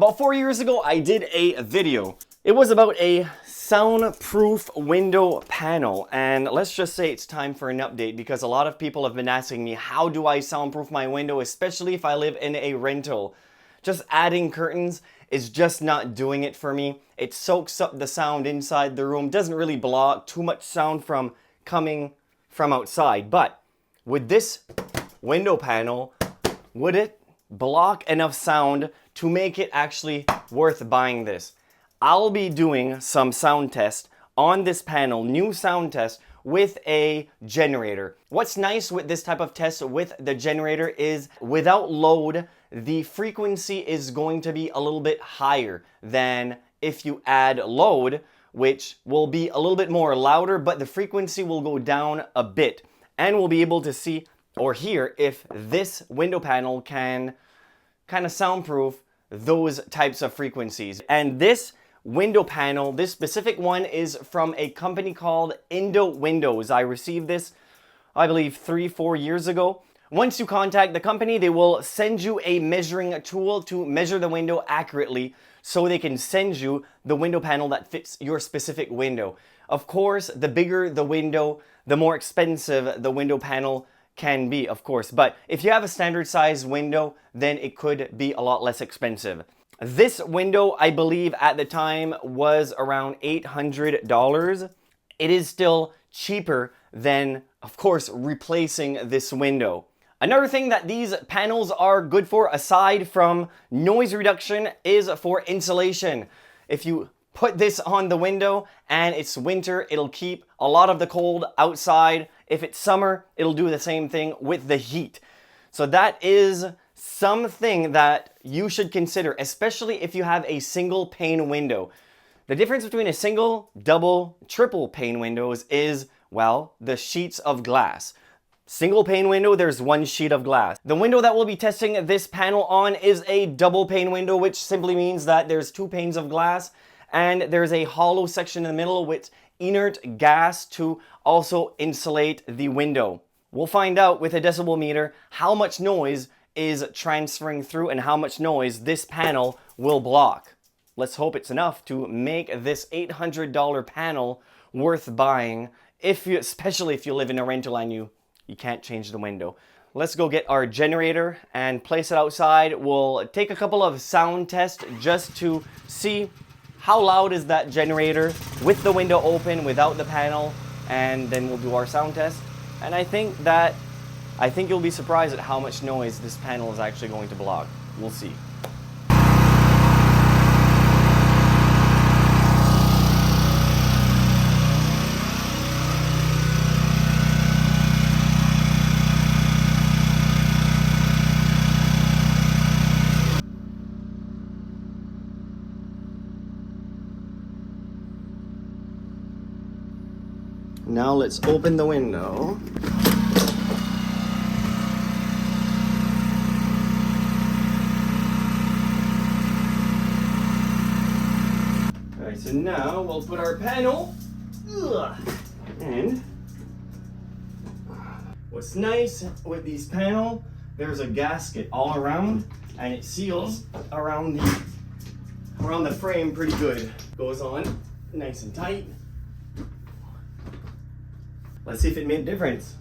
About 4 years ago, I did a video. It was about a soundproof window panel, and let's just say it's time for an update because a lot of people have been asking me, how do I soundproof my window, especially if I live in a rental? Just adding curtains is just not doing it for me. It soaks up the sound inside the room, doesn't really block too much sound from coming from outside. But with this window panel, would it block enough sound to make it actually worth buying this? I'll be doing some sound test on this panel, new sound test with a generator. What's nice with this type of test with the generator is without load, the frequency is going to be a little bit higher than if you add load, which will be a little bit more louder, but the frequency will go down a bit. And we'll be able to see or hear if this window panel can kind of soundproof those types of frequencies. And this window panel, this specific one, is from a company called Indo Windows. I received this, I believe, 3-4 years ago. Once you contact the company, they will send you a measuring tool to measure the window accurately so they can send you the window panel that fits your specific window. Of course, the bigger the window, the more expensive the window panel can be, of course. But if you have a standard size window, then it could be a lot less expensive. This window, I believe at the time, was around $800. It is still cheaper than, of course, replacing this window. Another thing that these panels are good for, aside from noise reduction, is for insulation. If you put this on the window and it's winter, it'll keep a lot of the cold outside. If it's summer, it'll do the same thing with the heat. So that is something that you should consider, especially if you have a single pane window. The difference between a single, double, triple pane windows is, well, the sheets of glass. Single pane window, there's one sheet of glass. The window that we'll be testing this panel on is a double pane window, which simply means that there's 2 panes of glass and there's a hollow section in the middle with inert gas to also insulate the window. We'll find out with a decibel meter how much noise is transferring through and how much noise this panel will block. Let's hope it's enough to make this $800 panel worth buying, especially if you live in a rental and you can't change the window. Let's go get our generator and place it outside. We'll take a couple of sound tests just to see how loud is that generator with the window open, without the panel, and then we'll do our sound test. And I think you'll be surprised at how much noise this panel is actually going to block. We'll see. Now let's open the window. Alright, so now we'll put our panel. And what's nice with these panels, there's a gasket all around and it seals around the frame pretty good. Goes on nice and tight. Let's see if it made a difference.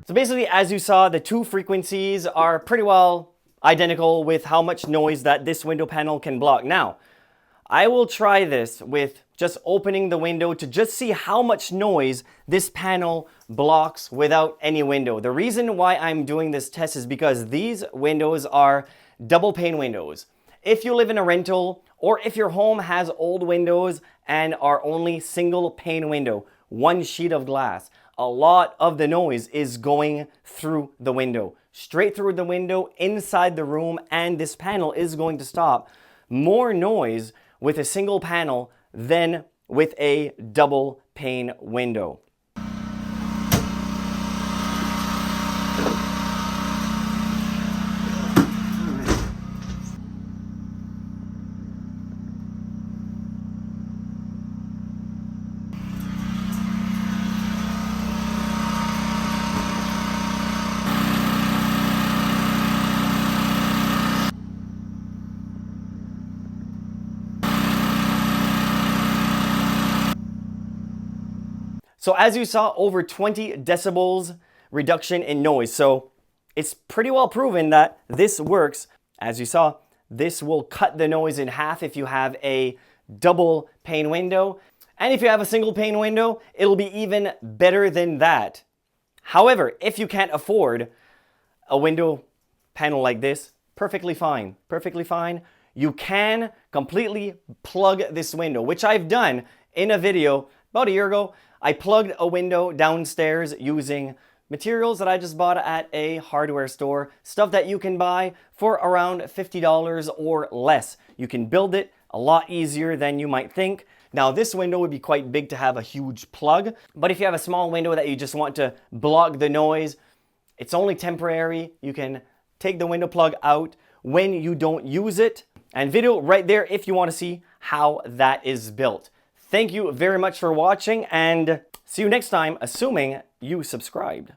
So basically, as you saw, the 2 frequencies are pretty well identical with how much noise that this window panel can block. Now, I will try this with just opening the window to just see how much noise this panel blocks without any window. The reason why I'm doing this test is because these windows are double pane windows. If you live in a rental or if your home has old windows and are only single pane window, one sheet of glass, a lot of the noise is going through the window, straight through the window, inside the room, and this panel is going to stop more noise with a single panel than with a double pane window. So as you saw, over 20 decibels reduction in noise. So it's pretty well proven that this works. As you saw, this will cut the noise in half if you have a double pane window. And if you have a single pane window, it'll be even better than that. However, if you can't afford a window panel like this, perfectly fine, perfectly fine. You can completely plug this window, which I've done in a video about a year ago. I plugged a window downstairs using materials that I just bought at a hardware store, stuff that you can buy for around $50 or less. You can build it a lot easier than you might think. Now, this window would be quite big to have a huge plug, but if you have a small window that you just want to block the noise, it's only temporary. You can take the window plug out when you don't use it. And video right there if you want to see how that is built. Thank you very much for watching, and see you next time, assuming you subscribed.